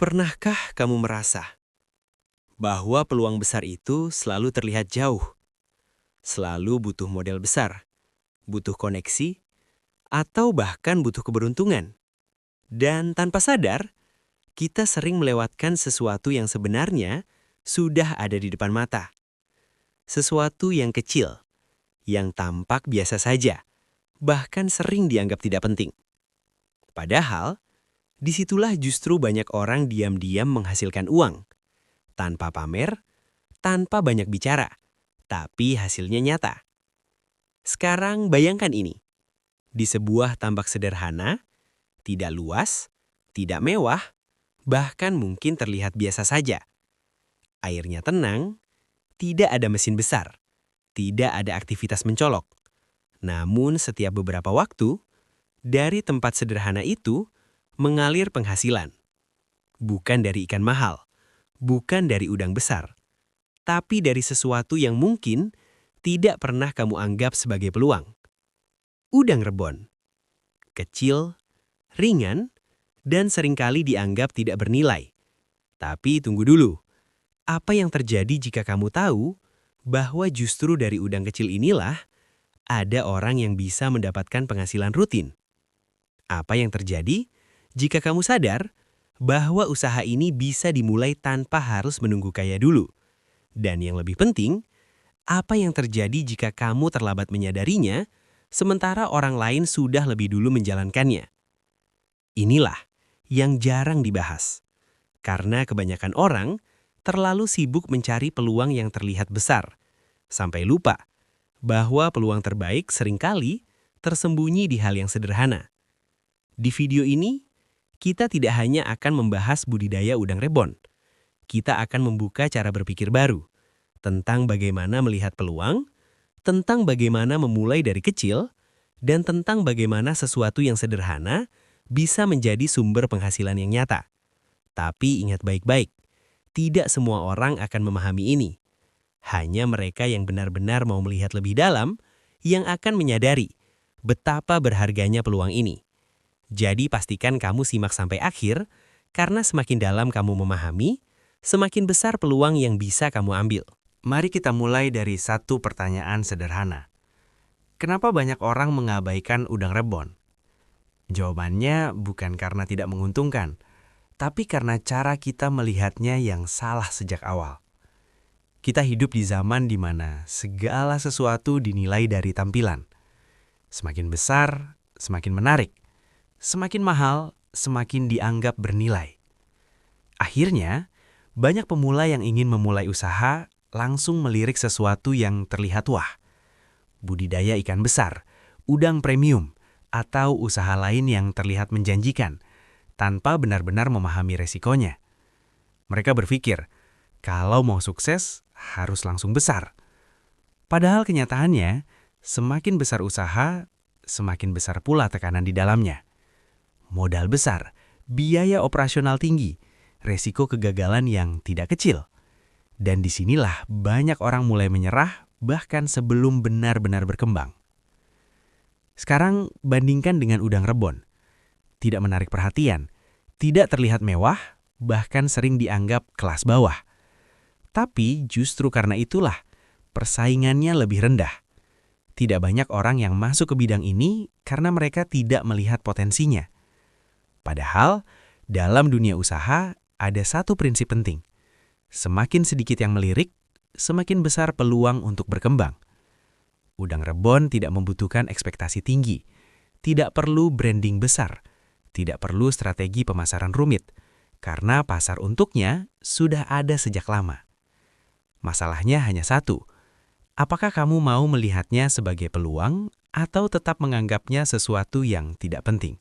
Pernahkah kamu merasa bahwa peluang besar itu selalu terlihat jauh, selalu butuh model besar, butuh koneksi, atau bahkan butuh keberuntungan? Dan tanpa sadar, kita sering melewatkan sesuatu yang sebenarnya sudah ada di depan mata. Sesuatu yang kecil, yang tampak biasa saja, bahkan sering dianggap tidak penting. Padahal, disitulah justru banyak orang diam-diam menghasilkan uang, tanpa pamer, tanpa banyak bicara, tapi hasilnya nyata. Sekarang bayangkan ini, di sebuah tambak sederhana, tidak luas, tidak mewah, bahkan mungkin terlihat biasa saja. Airnya tenang, tidak ada mesin besar, tidak ada aktivitas mencolok. Namun setiap beberapa waktu, dari tempat sederhana itu, mengalir penghasilan. Bukan dari ikan mahal, bukan dari udang besar, tapi dari sesuatu yang mungkin tidak pernah kamu anggap sebagai peluang. Udang rebon. Kecil, ringan, dan seringkali dianggap tidak bernilai. Tapi tunggu dulu, apa yang terjadi jika kamu tahu bahwa justru dari udang kecil inilah ada orang yang bisa mendapatkan penghasilan rutin? Apa yang terjadi jika kamu sadar bahwa usaha ini bisa dimulai tanpa harus menunggu kaya dulu? Dan yang lebih penting, apa yang terjadi jika kamu terlambat menyadarinya, sementara orang lain sudah lebih dulu menjalankannya? Inilah yang jarang dibahas, karena kebanyakan orang terlalu sibuk mencari peluang yang terlihat besar, sampai lupa bahwa peluang terbaik seringkali tersembunyi di hal yang sederhana. Di video ini, kita tidak hanya akan membahas budidaya udang rebon, kita akan membuka cara berpikir baru tentang bagaimana melihat peluang, tentang bagaimana memulai dari kecil, dan tentang bagaimana sesuatu yang sederhana bisa menjadi sumber penghasilan yang nyata. Tapi ingat baik-baik, tidak semua orang akan memahami ini. Hanya mereka yang benar-benar mau melihat lebih dalam yang akan menyadari betapa berharganya peluang ini. Jadi pastikan kamu simak sampai akhir, karena semakin dalam kamu memahami, semakin besar peluang yang bisa kamu ambil. Mari kita mulai dari satu pertanyaan sederhana. Kenapa banyak orang mengabaikan udang rebon? Jawabannya bukan karena tidak menguntungkan, tapi karena cara kita melihatnya yang salah sejak awal. Kita hidup di zaman di mana segala sesuatu dinilai dari tampilan. Semakin besar, semakin menarik. Semakin mahal, semakin dianggap bernilai. Akhirnya, banyak pemula yang ingin memulai usaha langsung melirik sesuatu yang terlihat wah. Budidaya ikan besar, udang premium, atau usaha lain yang terlihat menjanjikan, tanpa benar-benar memahami resikonya. Mereka berpikir, kalau mau sukses, harus langsung besar. Padahal kenyataannya, semakin besar usaha, semakin besar pula tekanan di dalamnya. Modal besar, biaya operasional tinggi, resiko kegagalan yang tidak kecil. Dan disinilah banyak orang mulai menyerah bahkan sebelum benar-benar berkembang. Sekarang bandingkan dengan udang rebon. Tidak menarik perhatian, tidak terlihat mewah, bahkan sering dianggap kelas bawah. Tapi justru karena itulah persaingannya lebih rendah. Tidak banyak orang yang masuk ke bidang ini karena mereka tidak melihat potensinya. Padahal, dalam dunia usaha ada satu prinsip penting. Semakin sedikit yang melirik, semakin besar peluang untuk berkembang. Udang rebon tidak membutuhkan ekspektasi tinggi, tidak perlu branding besar, tidak perlu strategi pemasaran rumit, karena pasar untuknya sudah ada sejak lama. Masalahnya hanya satu, apakah kamu mau melihatnya sebagai peluang atau tetap menganggapnya sesuatu yang tidak penting?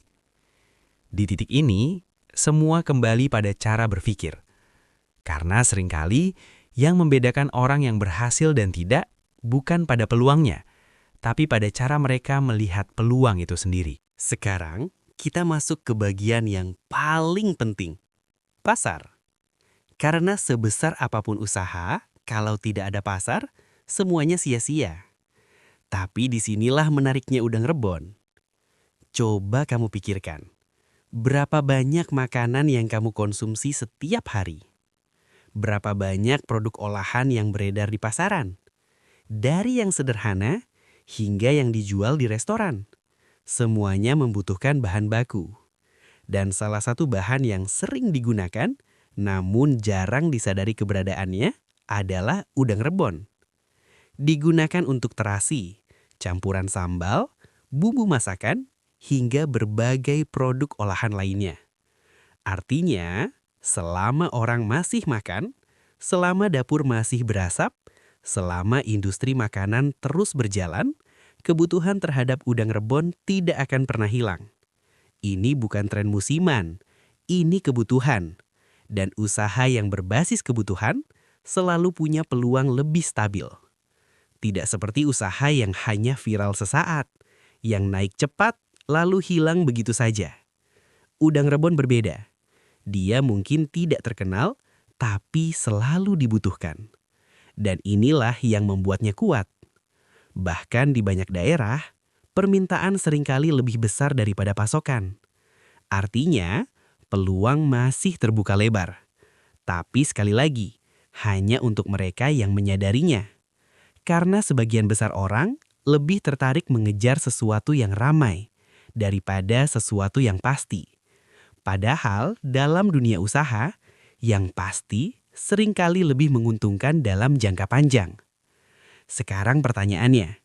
Di titik ini, semua kembali pada cara berpikir. Karena seringkali yang membedakan orang yang berhasil dan tidak bukan pada peluangnya, tapi pada cara mereka melihat peluang itu sendiri. Sekarang, kita masuk ke bagian yang paling penting, pasar. Karena sebesar apapun usaha, kalau tidak ada pasar, semuanya sia-sia. Tapi disinilah menariknya udang rebon. Coba kamu pikirkan. Berapa banyak makanan yang kamu konsumsi setiap hari? Berapa banyak produk olahan yang beredar di pasaran? Dari yang sederhana hingga yang dijual di restoran. Semuanya membutuhkan bahan baku. Dan salah satu bahan yang sering digunakan, namun jarang disadari keberadaannya, adalah udang rebon. Digunakan untuk terasi, campuran sambal, bumbu masakan, hingga berbagai produk olahan lainnya. Artinya, selama orang masih makan, selama dapur masih berasap, selama industri makanan terus berjalan, kebutuhan terhadap udang rebon tidak akan pernah hilang. Ini bukan tren musiman, ini kebutuhan. Dan usaha yang berbasis kebutuhan selalu punya peluang lebih stabil. Tidak seperti usaha yang hanya viral sesaat, yang naik cepat lalu hilang begitu saja. Udang rebon berbeda. Dia mungkin tidak terkenal, tapi selalu dibutuhkan. Dan inilah yang membuatnya kuat. Bahkan di banyak daerah, permintaan seringkali lebih besar daripada pasokan. Artinya, peluang masih terbuka lebar. Tapi sekali lagi, hanya untuk mereka yang menyadarinya. Karena sebagian besar orang lebih tertarik mengejar sesuatu yang ramai daripada sesuatu yang pasti. Padahal dalam dunia usaha, yang pasti seringkali lebih menguntungkan dalam jangka panjang. Sekarang pertanyaannya,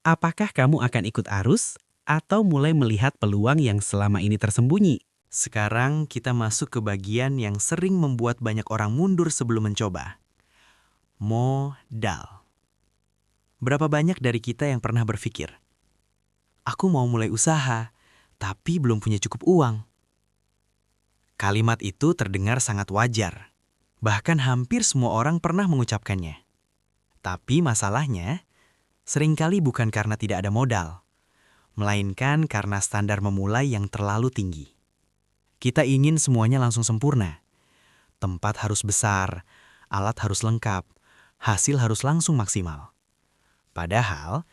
apakah kamu akan ikut arus atau mulai melihat peluang yang selama ini tersembunyi? Sekarang kita masuk ke bagian yang sering membuat banyak orang mundur sebelum mencoba. Modal. Berapa banyak dari kita yang pernah berpikir, aku mau mulai usaha, tapi belum punya cukup uang. Kalimat itu terdengar sangat wajar. Bahkan hampir semua orang pernah mengucapkannya. Tapi masalahnya, seringkali bukan karena tidak ada modal, melainkan karena standar memulai yang terlalu tinggi. Kita ingin semuanya langsung sempurna. Tempat harus besar, alat harus lengkap, hasil harus langsung maksimal. Padahal,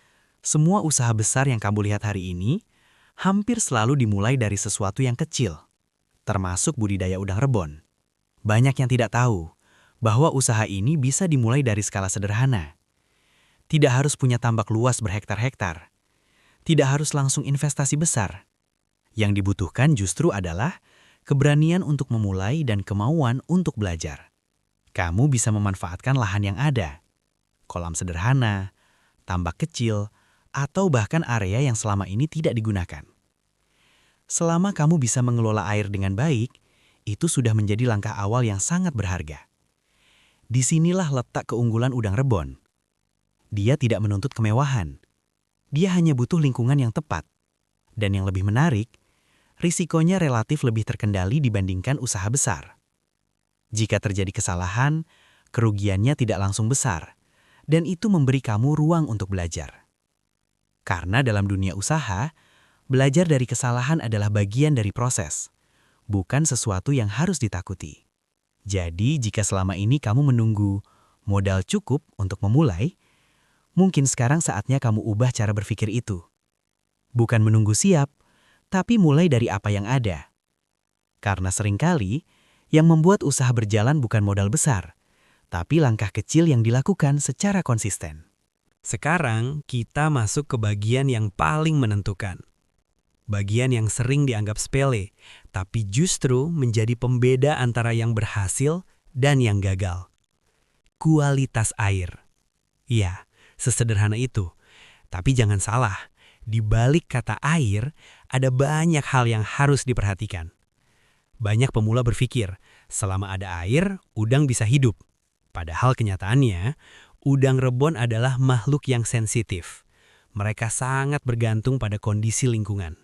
semua usaha besar yang kamu lihat hari ini hampir selalu dimulai dari sesuatu yang kecil, termasuk budidaya udang rebon. Banyak yang tidak tahu bahwa usaha ini bisa dimulai dari skala sederhana. Tidak harus punya tambak luas berhektar-hektar. Tidak harus langsung investasi besar. Yang dibutuhkan justru adalah keberanian untuk memulai dan kemauan untuk belajar. Kamu bisa memanfaatkan lahan yang ada. Kolam sederhana, tambak kecil, atau bahkan area yang selama ini tidak digunakan. Selama kamu bisa mengelola air dengan baik, itu sudah menjadi langkah awal yang sangat berharga. Disinilah letak keunggulan udang rebon. Dia tidak menuntut kemewahan. Dia hanya butuh lingkungan yang tepat. Dan yang lebih menarik, risikonya relatif lebih terkendali dibandingkan usaha besar. Jika terjadi kesalahan, kerugiannya tidak langsung besar. Dan itu memberi kamu ruang untuk belajar. Karena dalam dunia usaha, belajar dari kesalahan adalah bagian dari proses, bukan sesuatu yang harus ditakuti. Jadi, jika selama ini kamu menunggu modal cukup untuk memulai, mungkin sekarang saatnya kamu ubah cara berpikir itu. Bukan menunggu siap, tapi mulai dari apa yang ada. Karena seringkali, yang membuat usaha berjalan bukan modal besar, tapi langkah kecil yang dilakukan secara konsisten. Sekarang kita masuk ke bagian yang paling menentukan. Bagian yang sering dianggap sepele, tapi justru menjadi pembeda antara yang berhasil dan yang gagal. Kualitas air. Ya, sesederhana itu. Tapi jangan salah, di balik kata air, ada banyak hal yang harus diperhatikan. Banyak pemula berpikir, selama ada air, udang bisa hidup. Padahal kenyataannya, udang rebon adalah makhluk yang sensitif. Mereka sangat bergantung pada kondisi lingkungan.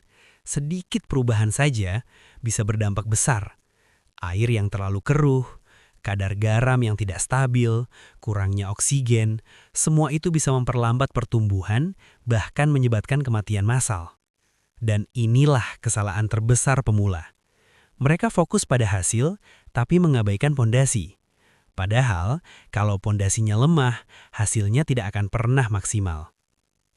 Sedikit perubahan saja bisa berdampak besar. Air yang terlalu keruh, kadar garam yang tidak stabil, kurangnya oksigen, semua itu bisa memperlambat pertumbuhan, bahkan menyebabkan kematian massal. Dan inilah kesalahan terbesar pemula. Mereka fokus pada hasil, tapi mengabaikan pondasi. Padahal, kalau pondasinya lemah, hasilnya tidak akan pernah maksimal.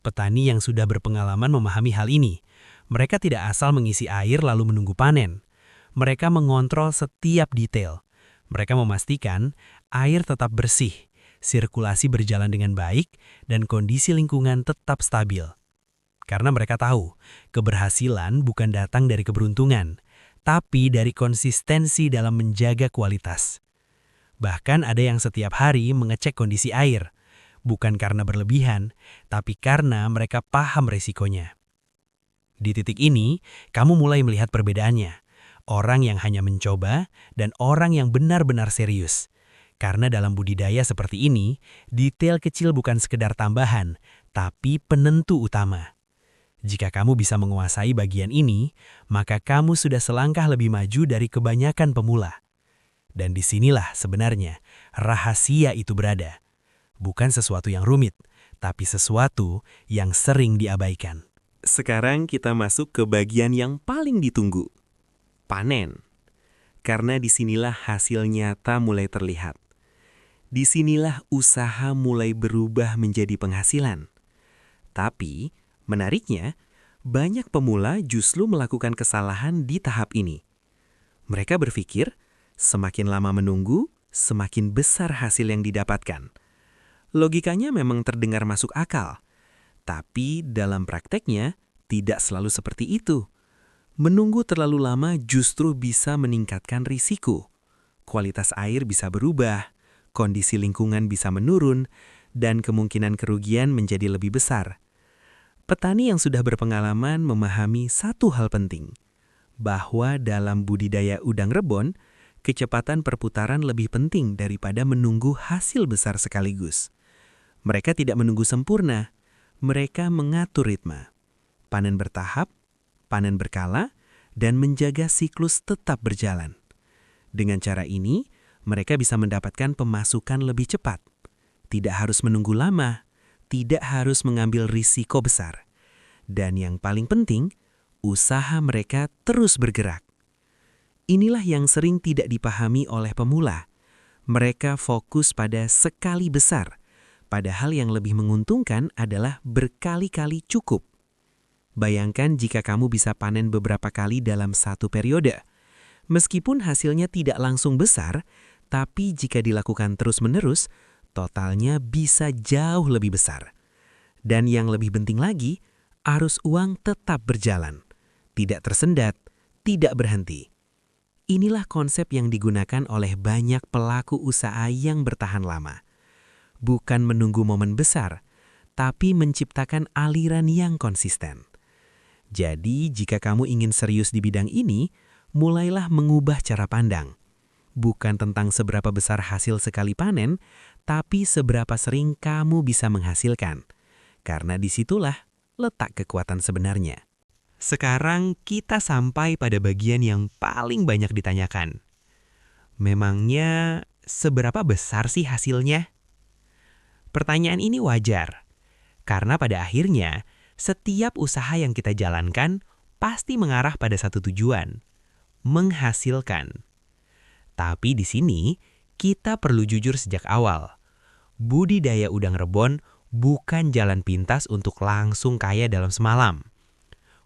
Petani yang sudah berpengalaman memahami hal ini. Mereka tidak asal mengisi air lalu menunggu panen. Mereka mengontrol setiap detail. Mereka memastikan air tetap bersih, sirkulasi berjalan dengan baik, dan kondisi lingkungan tetap stabil. Karena mereka tahu, keberhasilan bukan datang dari keberuntungan, tapi dari konsistensi dalam menjaga kualitas. Bahkan ada yang setiap hari mengecek kondisi air, bukan karena berlebihan, tapi karena mereka paham resikonya. Di titik ini, kamu mulai melihat perbedaannya. Orang yang hanya mencoba dan orang yang benar-benar serius. Karena dalam budidaya seperti ini, detail kecil bukan sekedar tambahan, tapi penentu utama. Jika kamu bisa menguasai bagian ini, maka kamu sudah selangkah lebih maju dari kebanyakan pemula. Dan disinilah sebenarnya rahasia itu berada. Bukan sesuatu yang rumit, tapi sesuatu yang sering diabaikan. Sekarang kita masuk ke bagian yang paling ditunggu. Panen. Karena disinilah hasil nyata mulai terlihat. Disinilah usaha mulai berubah menjadi penghasilan. Tapi, menariknya, banyak pemula justru melakukan kesalahan di tahap ini. Mereka berpikir, semakin lama menunggu, semakin besar hasil yang didapatkan. Logikanya memang terdengar masuk akal. Tapi dalam prakteknya, tidak selalu seperti itu. Menunggu terlalu lama justru bisa meningkatkan risiko. Kualitas air bisa berubah, kondisi lingkungan bisa menurun, dan kemungkinan kerugian menjadi lebih besar. Petani yang sudah berpengalaman memahami satu hal penting, bahwa dalam budidaya udang rebon, kecepatan perputaran lebih penting daripada menunggu hasil besar sekaligus. Mereka tidak menunggu sempurna, mereka mengatur ritme. Panen bertahap, panen berkala, dan menjaga siklus tetap berjalan. Dengan cara ini, mereka bisa mendapatkan pemasukan lebih cepat. Tidak harus menunggu lama, tidak harus mengambil risiko besar. Dan yang paling penting, usaha mereka terus bergerak. Inilah yang sering tidak dipahami oleh pemula. Mereka fokus pada sekali besar, padahal yang lebih menguntungkan adalah berkali-kali cukup. Bayangkan jika kamu bisa panen beberapa kali dalam satu periode. Meskipun hasilnya tidak langsung besar, tapi jika dilakukan terus-menerus, totalnya bisa jauh lebih besar. Dan yang lebih penting lagi, arus uang tetap berjalan. Tidak tersendat, tidak berhenti. Inilah konsep yang digunakan oleh banyak pelaku usaha yang bertahan lama. Bukan menunggu momen besar, tapi menciptakan aliran yang konsisten. Jadi, jika kamu ingin serius di bidang ini, mulailah mengubah cara pandang. Bukan tentang seberapa besar hasil sekali panen, tapi seberapa sering kamu bisa menghasilkan. Karena disitulah letak kekuatan sebenarnya. Sekarang kita sampai pada bagian yang paling banyak ditanyakan. Memangnya seberapa besar sih hasilnya? Pertanyaan ini wajar, karena pada akhirnya, setiap usaha yang kita jalankan pasti mengarah pada satu tujuan, menghasilkan. Tapi di sini, kita perlu jujur sejak awal. Budidaya udang rebon bukan jalan pintas untuk langsung kaya dalam semalam.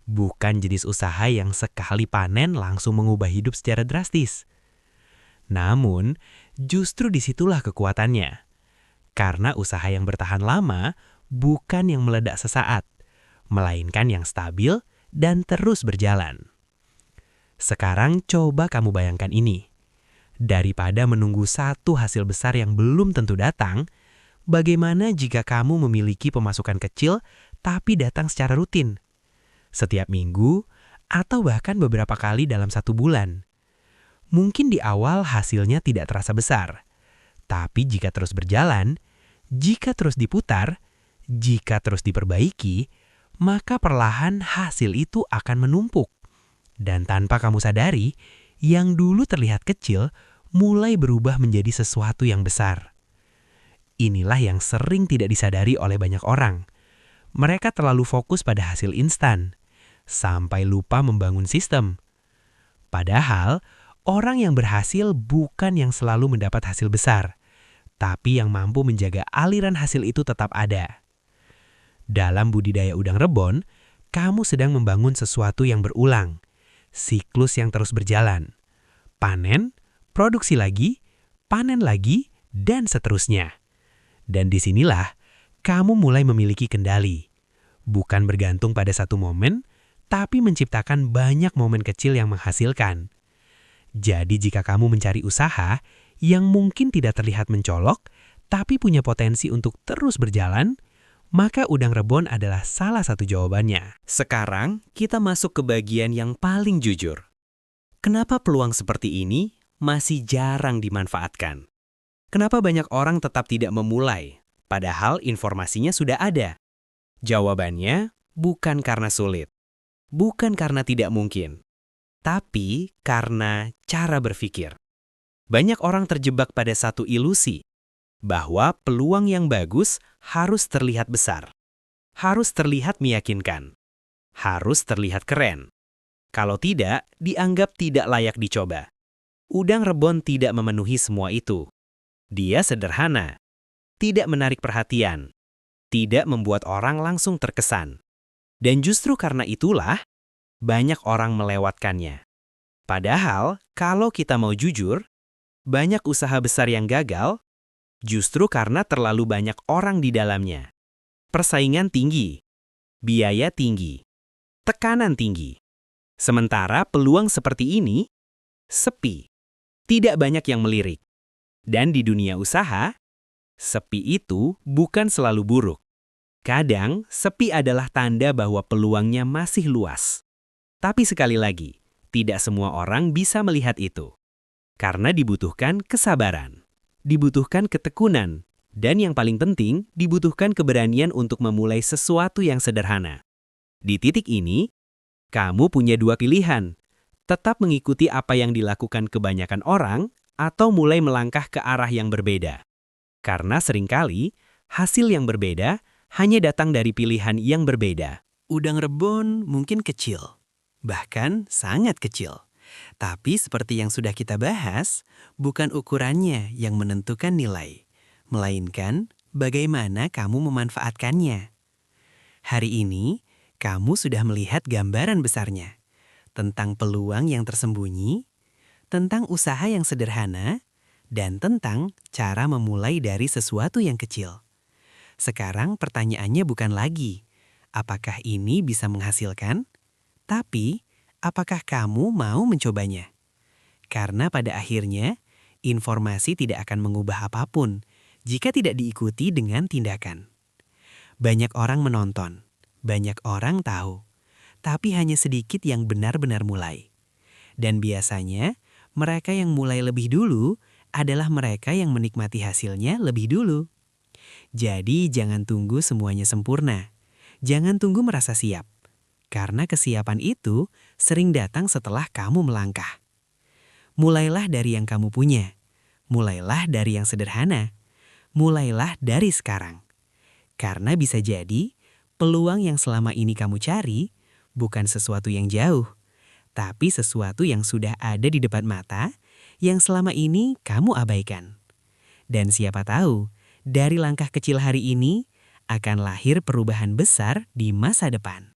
Bukan jenis usaha yang sekali panen langsung mengubah hidup secara drastis. Namun, justru disitulah kekuatannya. Karena usaha yang bertahan lama bukan yang meledak sesaat, melainkan yang stabil dan terus berjalan. Sekarang coba kamu bayangkan ini. Daripada menunggu satu hasil besar yang belum tentu datang, bagaimana jika kamu memiliki pemasukan kecil tapi datang secara rutin? Setiap minggu, atau bahkan beberapa kali dalam satu bulan. Mungkin di awal hasilnya tidak terasa besar, tapi jika terus berjalan, jika terus diputar, jika terus diperbaiki, maka perlahan hasil itu akan menumpuk. Dan tanpa kamu sadari, yang dulu terlihat kecil mulai berubah menjadi sesuatu yang besar. Inilah yang sering tidak disadari oleh banyak orang. Mereka terlalu fokus pada hasil instan, sampai lupa membangun sistem. Padahal, orang yang berhasil bukan yang selalu mendapat hasil besar, tapi yang mampu menjaga aliran hasil itu tetap ada. Dalam budidaya udang rebon, kamu sedang membangun sesuatu yang berulang, siklus yang terus berjalan. panen, produksi lagi, panen lagi, dan seterusnya. Dan disinilah kamu mulai memiliki kendali. Bukan bergantung pada satu momen, tapi menciptakan banyak momen kecil yang menghasilkan. Jadi jika kamu mencari usaha yang mungkin tidak terlihat mencolok, tapi punya potensi untuk terus berjalan, maka udang rebon adalah salah satu jawabannya. Sekarang kita masuk ke bagian yang paling jujur. Kenapa peluang seperti ini masih jarang dimanfaatkan? Kenapa banyak orang tetap tidak memulai, padahal informasinya sudah ada? Jawabannya bukan karena sulit, bukan karena tidak mungkin, tapi karena cara berpikir. Banyak orang terjebak pada satu ilusi, bahwa peluang yang bagus harus terlihat besar, harus terlihat meyakinkan, harus terlihat keren. Kalau tidak, dianggap tidak layak dicoba. Udang rebon tidak memenuhi semua itu. Dia sederhana, tidak menarik perhatian, tidak membuat orang langsung terkesan. Dan justru karena itulah, banyak orang melewatkannya. Padahal, kalau kita mau jujur, banyak usaha besar yang gagal justru karena terlalu banyak orang di dalamnya. Persaingan tinggi, biaya tinggi, tekanan tinggi. Sementara peluang seperti ini sepi, tidak banyak yang melirik. Dan di dunia usaha, sepi itu bukan selalu buruk. Kadang, sepi adalah tanda bahwa peluangnya masih luas. Tapi sekali lagi, tidak semua orang bisa melihat itu. Karena dibutuhkan kesabaran, dibutuhkan ketekunan, dan yang paling penting, dibutuhkan keberanian untuk memulai sesuatu yang sederhana. Di titik ini, kamu punya dua pilihan. Tetap mengikuti apa yang dilakukan kebanyakan orang, atau mulai melangkah ke arah yang berbeda. Karena seringkali, hasil yang berbeda hanya datang dari pilihan yang berbeda. Udang rebon mungkin kecil, bahkan sangat kecil. Tapi seperti yang sudah kita bahas, bukan ukurannya yang menentukan nilai, melainkan bagaimana kamu memanfaatkannya. Hari ini, kamu sudah melihat gambaran besarnya, tentang peluang yang tersembunyi, tentang usaha yang sederhana, dan tentang cara memulai dari sesuatu yang kecil. Sekarang pertanyaannya bukan lagi, apakah ini bisa menghasilkan? Tapi, apakah kamu mau mencobanya? Karena pada akhirnya, informasi tidak akan mengubah apapun jika tidak diikuti dengan tindakan. Banyak orang menonton, banyak orang tahu, tapi hanya sedikit yang benar-benar mulai. Dan biasanya, mereka yang mulai lebih dulu adalah mereka yang menikmati hasilnya lebih dulu. Jadi jangan tunggu semuanya sempurna. Jangan tunggu merasa siap. Karena kesiapan itu sering datang setelah kamu melangkah. Mulailah dari yang kamu punya. Mulailah dari yang sederhana. Mulailah dari sekarang. Karena bisa jadi, peluang yang selama ini kamu cari bukan sesuatu yang jauh, tapi sesuatu yang sudah ada di depan mata, yang selama ini kamu abaikan. Dan siapa tahu, dari langkah kecil hari ini, akan lahir perubahan besar di masa depan.